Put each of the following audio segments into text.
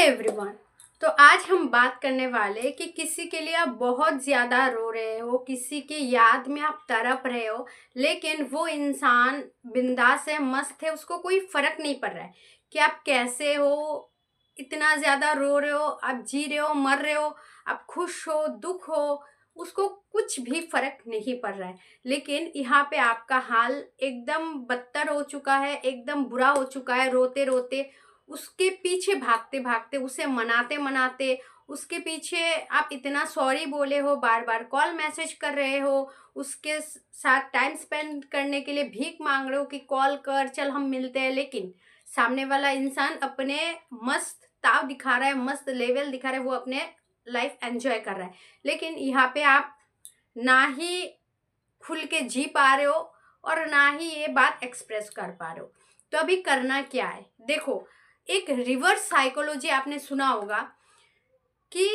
Everyone. तो आज हम बात करने वाले कि किसी के लिए आप बहुत ज़्यादा रो रहे हो, किसी की याद में आप तड़प रहे हो, लेकिन वो इंसान बिंदास है, मस्त है, उसको कोई फ़र्क नहीं पड़ रहा है कि आप कैसे हो, इतना ज़्यादा रो रहे हो, आप जी रहे हो, मर रहे हो, आप खुश हो, दुख हो, उसको कुछ भी फ़र्क नहीं पड़ रहा है। लेकिन यहाँ पे आपका हाल एकदम बदतर हो चुका है, एकदम बुरा हो चुका है। रोते रोते उसके पीछे भागते भागते, उसे मनाते मनाते, उसके पीछे आप इतना सॉरी बोले हो, बार बार कॉल मैसेज कर रहे हो, उसके साथ टाइम स्पेंड करने के लिए भीख मांग रहे हो कि कॉल कर, चल हम मिलते हैं। लेकिन सामने वाला इंसान अपने मस्त ताव दिखा रहा है, मस्त लेवल दिखा रहा है, वो अपने लाइफ एंजॉय कर रहा है। लेकिन यहाँ पे आप ना ही खुल के जी पा रहे हो और ना ही ये बात एक्सप्रेस कर पा रहे हो। तो अभी करना क्या है? देखो, एक रिवर्स साइकोलॉजी आपने सुना होगा कि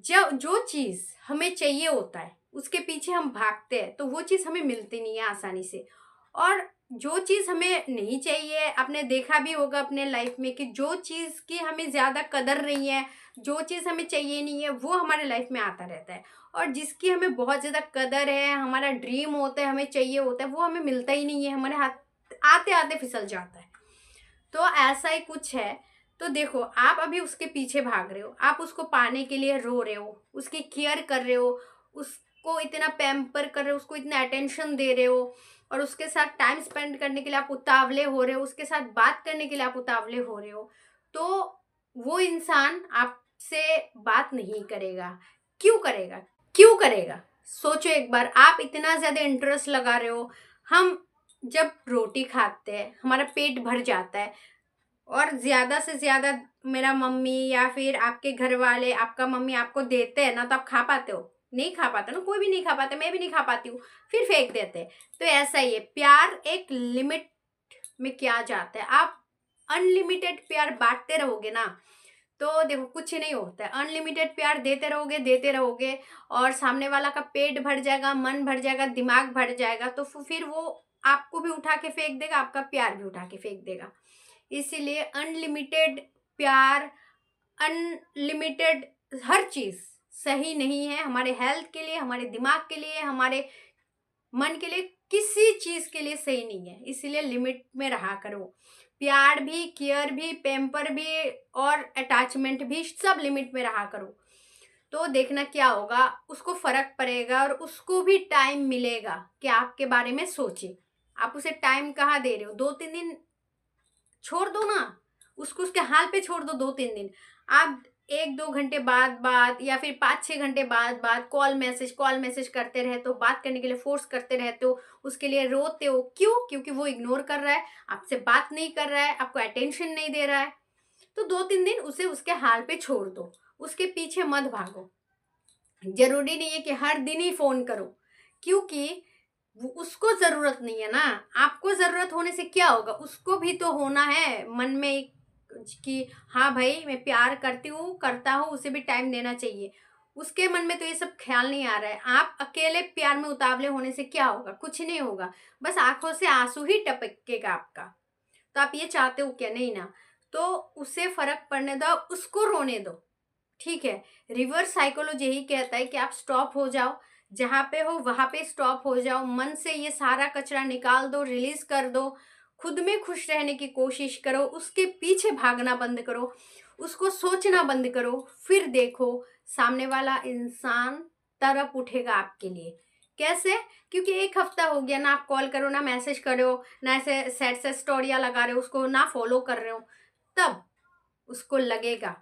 जब जो चीज़ हमें चाहिए होता है उसके पीछे हम भागते हैं तो वो चीज़ हमें मिलती नहीं है आसानी से। और जो चीज़ हमें नहीं चाहिए, आपने देखा भी होगा अपने लाइफ में कि जो चीज़ की हमें ज़्यादा कदर नहीं है, जो चीज़ हमें चाहिए नहीं है, वो हमारे लाइफ में आता रहता है। और जिसकी हमें बहुत ज़्यादा कदर है, हमारा ड्रीम होता है, हमें चाहिए होता है, वो हमें मिलता ही नहीं है, हमारे हाथ आते आते फिसल जाता है। तो ऐसा ही कुछ है। तो देखो, आप अभी उसके पीछे भाग रहे हो, आप उसको पाने के लिए रो रहे हो, उसकी केयर कर रहे हो, उसको इतना पैम्पर कर रहे हो, उसको इतना अटेंशन दे रहे हो, और उसके साथ टाइम स्पेंड करने के लिए आप उतावले हो रहे हो, उसके साथ बात करने के लिए आप उतावले हो रहे हो। तो वो इंसान आपसे बात नहीं करेगा। क्यों करेगा? क्यों करेगा? सोचो एक बार, आप इतना ज़्यादा इंटरेस्ट लगा रहे हो। हम जब रोटी खाते हैं हमारा पेट भर जाता है, और ज़्यादा से ज़्यादा मेरा मम्मी या फिर आपके घर वाले, आपका मम्मी आपको देते हैं ना, तो आप खा पाते हो? नहीं खा पाते ना, कोई भी नहीं खा पाता, मैं भी नहीं खा पाती हूँ, फिर फेंक देते हैं। तो ऐसा ही है, प्यार एक लिमिट में किया जाता है। आप अनलिमिटेड प्यार बांटते रहोगे ना, तो देखो कुछ नहीं होता है। अनलिमिटेड प्यार देते रहोगे और सामने वाला का पेट भर जाएगा, मन भर जाएगा, दिमाग भर जाएगा, तो फिर वो आपको भी उठा के फेंक देगा, आपका प्यार भी उठा के फेंक देगा। इसीलिए अनलिमिटेड प्यार, अनलिमिटेड हर चीज़ सही नहीं है हमारे हेल्थ के लिए, हमारे दिमाग के लिए, हमारे मन के लिए, किसी चीज़ के लिए सही नहीं है। इसीलिए लिमिट में रहा करो। प्यार भी, केयर भी, पैम्पर भी और अटैचमेंट भी, सब लिमिट में रहा करो। तो देखना क्या होगा, उसको फ़र्क पड़ेगा और उसको भी टाइम मिलेगा कि आपके बारे में सोचे। आप उसे टाइम कहाँ दे रहे हो? 2-3 दिन छोड़ दो ना, उसको उसके हाल पे छोड़ दो। 2-3 दिन आप 1-2 घंटे बाद बात, या फिर 5-6 घंटे बाद बात, कॉल मैसेज करते रहते हो, बात करने के लिए फोर्स करते रहते हो, उसके लिए रोते हो। क्यों? क्योंकि वो इग्नोर कर रहा है, आपसे बात नहीं कर रहा है, आपको अटेंशन नहीं दे रहा है। तो 2-3 दिन उसे उसके हाल पे छोड़ दो, उसके पीछे मत भागो। जरूरी नहीं है कि हर दिन ही फोन करो, क्योंकि उसको जरूरत नहीं है ना। आपको जरूरत होने से क्या होगा? उसको भी तो होना है मन में कि हाँ भाई, मैं प्यार करती हूँ, करता हूँ, उसे भी टाइम देना चाहिए। उसके मन में तो ये सब ख्याल नहीं आ रहा है। आप अकेले प्यार में उतावले होने से क्या होगा? कुछ नहीं होगा, बस आंखों से आंसू ही टपकेगा आपका। तो आप ये चाहते हो क्या? नहीं ना। तो उसे फर्क पड़ने दो, उसको रोने दो, ठीक है। रिवर्स साइकोलॉजी यही कहता है कि आप स्टॉप हो जाओ, जहाँ पे हो वहाँ पे स्टॉप हो जाओ, मन से ये सारा कचरा निकाल दो, रिलीज कर दो, खुद में खुश रहने की कोशिश करो, उसके पीछे भागना बंद करो, उसको सोचना बंद करो। फिर देखो, सामने वाला इंसान तरफ उठेगा आपके लिए। कैसे? क्योंकि 1 हफ्ता हो गया ना, आप कॉल करो ना, मैसेज करो ना, ऐसे सैड सैड स्टोरियाँ लगा रहे हो, उसको ना फॉलो कर रहे हो, तब उसको लगेगा,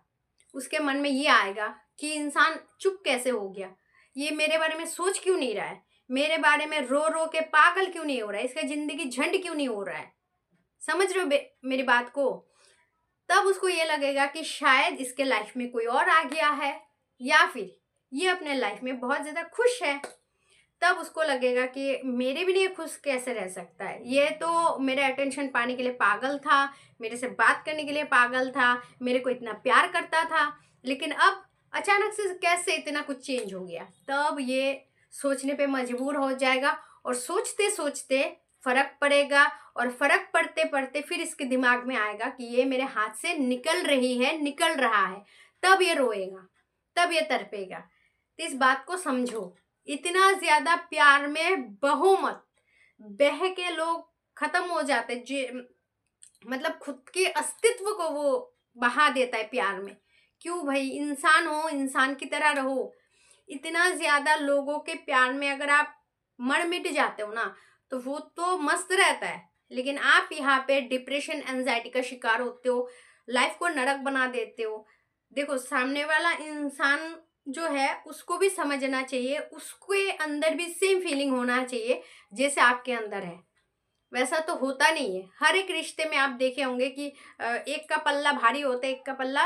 उसके मन में ये आएगा कि इंसान चुप कैसे हो गया, ये मेरे बारे में सोच क्यों नहीं रहा है, मेरे बारे में रो रो के पागल क्यों नहीं हो रहा है, इसका जिंदगी झंड क्यों नहीं हो रहा है। समझ रहे हो मेरी बात को? तब उसको ये लगेगा कि शायद इसके लाइफ में कोई और आ गया है, या फिर ये अपने लाइफ में बहुत ज़्यादा खुश है। तब उसको लगेगा कि मेरे भी लिए खुश कैसे रह सकता है, ये तो मेरे अटेंशन पाने के लिए पागल था, मेरे से बात करने के लिए पागल था, मेरे को इतना प्यार करता था, लेकिन अब अचानक से कैसे इतना कुछ चेंज हो गया। तब ये सोचने पे मजबूर हो जाएगा, और सोचते सोचते फर्क पड़ेगा, और फर्क पड़ते पड़ते फिर इसके दिमाग में आएगा कि ये मेरे हाथ से निकल रही है, निकल रहा है, तब ये रोएगा, तब ये तड़पेगा। तो इस बात को समझो, इतना ज्यादा प्यार में बहो मत, बह के लोग खत्म हो जाते, मतलब खुद के अस्तित्व को वो बहा देता है प्यार में। क्यों भाई, इंसान हो, इंसान की तरह रहो। इतना ज्यादा लोगों के प्यार में अगर आप मर मिट जाते हो ना, तो वो तो मस्त रहता है, लेकिन आप यहाँ पे डिप्रेशन, एंजाइटी का शिकार होते हो, लाइफ को नरक बना देते हो। देखो, सामने वाला इंसान जो है उसको भी समझना चाहिए, उसके अंदर भी सेम फीलिंग होना चाहिए जैसे आपके अंदर है। वैसा तो होता नहीं है। हर एक रिश्ते में आप देखे होंगे कि एक का पल्ला भारी होता है, एक का पल्ला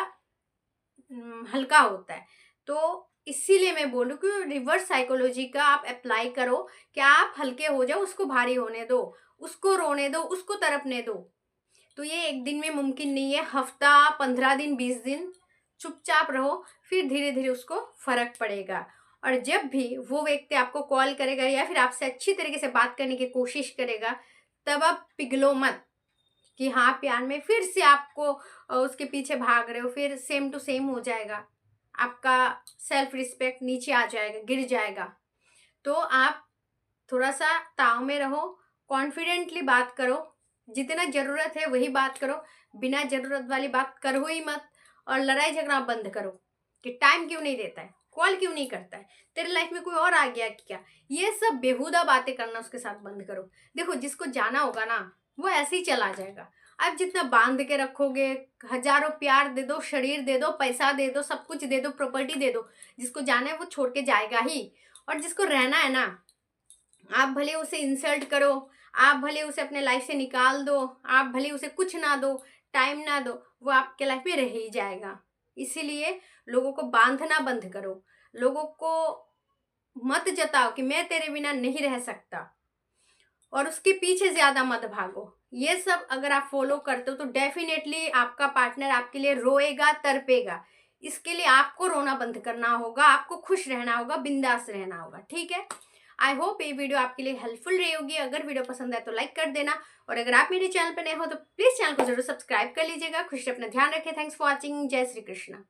हल्का होता है। तो इसीलिए मैं बोलूँ कि रिवर्स साइकोलॉजी का आप अप्लाई करो कि आप हल्के हो जाओ, उसको भारी होने दो, उसको रोने दो, उसको तड़पने दो। तो ये एक दिन में मुमकिन नहीं है, हफ्ता, 15 दिन, 20 दिन चुपचाप रहो, फिर धीरे धीरे उसको फर्क पड़ेगा। और जब भी वो व्यक्ति आपको कॉल करेगा या फिर आपसे अच्छी तरीके से बात करने की कोशिश करेगा, तब आप पिघलो मत कि हाँ प्यार में फिर से आपको उसके पीछे भाग रहे हो, फिर सेम टू सेम हो जाएगा, आपका सेल्फ रिस्पेक्ट नीचे आ जाएगा, गिर जाएगा। तो आप थोड़ा सा ताव में रहो, कॉन्फिडेंटली बात करो, जितना जरूरत है वही बात करो, बिना जरूरत वाली बात करो ही मत। और लड़ाई झगड़ा बंद करो कि टाइम क्यों नहीं देता है, कॉल क्यों नहीं करता है, तेरे लाइफ में कोई और आ गया क्या, ये सब बेहुदा बातें करना उसके साथ बंद करो। देखो, जिसको जाना होगा ना वो ऐसे ही चला जाएगा। आप जितना बांध के रखोगे, हजारों प्यार दे दो, शरीर दे दो, पैसा दे दो, सब कुछ दे दो, प्रॉपर्टी दे दो, जिसको जाना है वो छोड़ के जाएगा ही। और जिसको रहना है ना, आप भले उसे इंसल्ट करो, आप भले उसे अपने लाइफ से निकाल दो, आप भले उसे कुछ ना दो, टाइम ना दो, वो आपके लाइफ में रह ही जाएगा। इसीलिए लोगों को बांधना बंद करो, लोगों को मत जताओ कि मैं तेरे बिना नहीं रह सकता, और उसके पीछे ज्यादा मत भागो। ये सब अगर आप फॉलो करते हो तो डेफिनेटली आपका पार्टनर आपके लिए रोएगा, तड़पेगा। इसके लिए आपको रोना बंद करना होगा, आपको खुश रहना होगा, बिंदास रहना होगा। ठीक है, आई होप ये वीडियो आपके लिए हेल्पफुल रही होगी। अगर वीडियो पसंद आए तो लाइक कर देना, और अगर आप मेरे चैनल पर नए हो तो प्लीज चैनल को जरूर सब्सक्राइब कर लीजिएगा। खुश अपना ध्यान रखें। Thanks for watching. जय श्री कृष्ण।